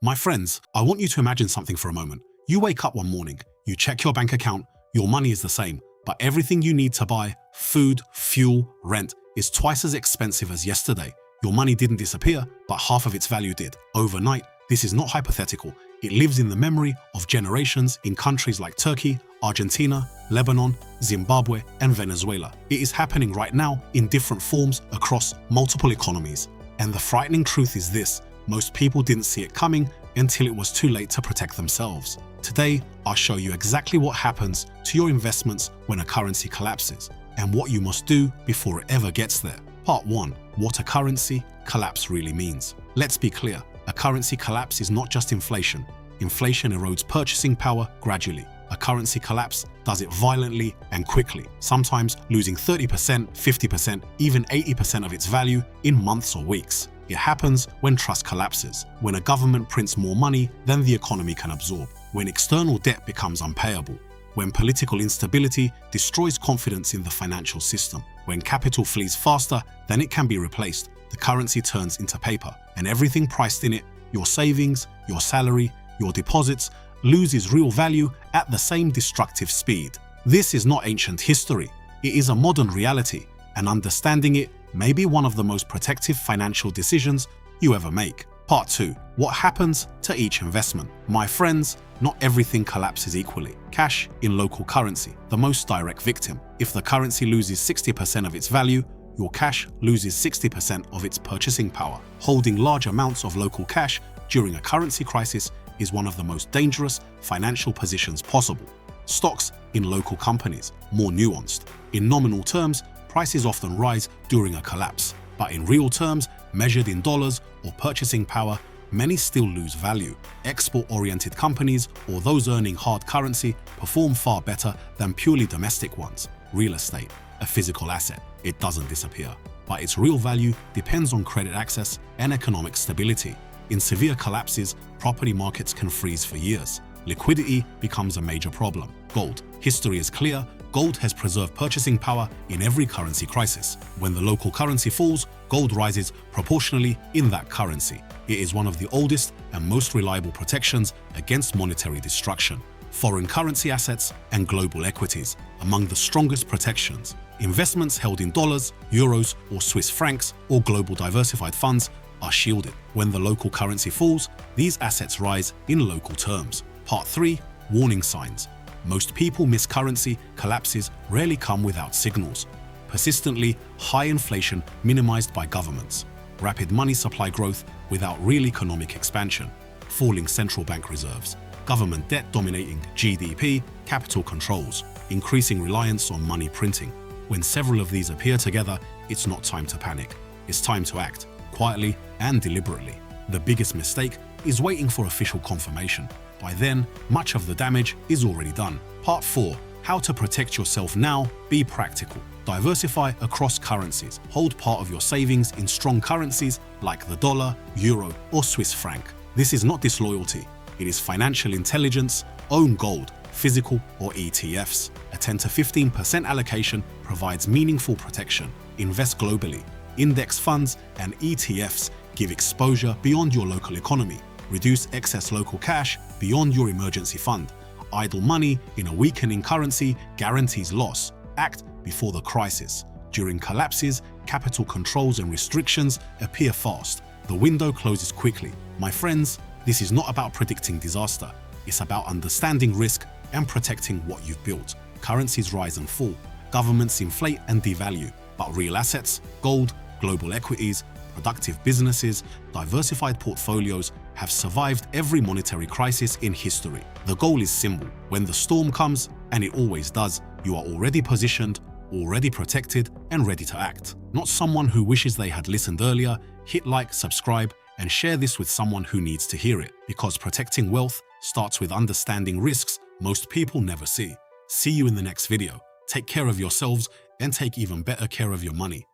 My friends, I want you to imagine something for a moment. You wake up one morning, you check your bank account, your money is the same, but everything you need to buy, food, fuel, rent, is twice as expensive as yesterday. Your money didn't disappear, but half of its value did. Overnight, this is not hypothetical. It lives in the memory of generations in countries like Turkey, Argentina, Lebanon, Zimbabwe, and Venezuela. It is happening right now in different forms across multiple economies. And the frightening truth is this: most people didn't see it coming until it was too late to protect themselves. Today, I'll show you exactly what happens to your investments when a currency collapses, and what you must do before it ever gets there. Part 1. What a currency collapse really means. Let's be clear, a currency collapse is not just inflation. Inflation erodes purchasing power gradually. A currency collapse does it violently and quickly, sometimes losing 30%, 50%, even 80% of its value in months or weeks. It happens when trust collapses, when a government prints more money than the economy can absorb, when external debt becomes unpayable, when political instability destroys confidence in the financial system, when capital flees faster than it can be replaced, the currency turns into paper, and everything priced in it, your savings, your salary, your deposits, loses real value at the same destructive speed. This is not ancient history. It is a modern reality, and understanding it may be one of the most protective financial decisions you ever make. Part 2. What happens to each investment? My friends, not everything collapses equally. Cash in local currency, the most direct victim. If the currency loses 60% of its value, your cash loses 60% of its purchasing power. Holding large amounts of local cash during a currency crisis is one of the most dangerous financial positions possible. Stocks in local companies, more nuanced. In nominal terms, prices often rise during a collapse, but in real terms, measured in dollars or purchasing power, many still lose value. Export-oriented companies, or those earning hard currency, perform far better than purely domestic ones. Real estate, a physical asset, it doesn't disappear, but its real value depends on credit access and economic stability. In severe collapses, property markets can freeze for years. Liquidity becomes a major problem. Gold. History is clear. Gold has preserved purchasing power in every currency crisis. When the local currency falls, gold rises proportionally in that currency. It is one of the oldest and most reliable protections against monetary destruction. Foreign currency assets and global equities, among the strongest protections. Investments held in dollars, euros, or Swiss francs, or global diversified funds are shielded. When the local currency falls, these assets rise in local terms. Part 3. Warning signs. Most people miss currency collapses rarely come without signals. Persistently high inflation minimized by governments. Rapid money supply growth without real economic expansion. Falling central bank reserves. Government debt dominating GDP, capital controls. Increasing reliance on money printing. When several of these appear together, it's not time to panic. It's time to act, quietly and deliberately. The biggest mistake is waiting for official confirmation. By then, much of the damage is already done. Part 4. How to protect yourself now. Be practical. Diversify across currencies. Hold part of your savings in strong currencies like the dollar, euro, or Swiss franc. This is not disloyalty. It is financial intelligence. Own gold, physical or ETFs. A 10 to 15% allocation provides meaningful protection. Invest globally. Index funds and ETFs give exposure beyond your local economy. Reduce excess local cash beyond your emergency fund. Idle money in a weakening currency guarantees loss. Act before the crisis. During collapses, capital controls and restrictions appear fast. The window closes quickly. My friends, this is not about predicting disaster. It's about understanding risk and protecting what you've built. Currencies rise and fall. Governments inflate and devalue. But real assets, gold, global equities, productive businesses, diversified portfolios have survived every monetary crisis in history. The goal is simple. When the storm comes, and it always does, you are already positioned, already protected, and ready to act. Not someone who wishes they had listened earlier. Hit like, subscribe, and share this with someone who needs to hear it, because protecting wealth starts with understanding risks most people never see. See you in the next video. Take care of yourselves and take even better care of your money.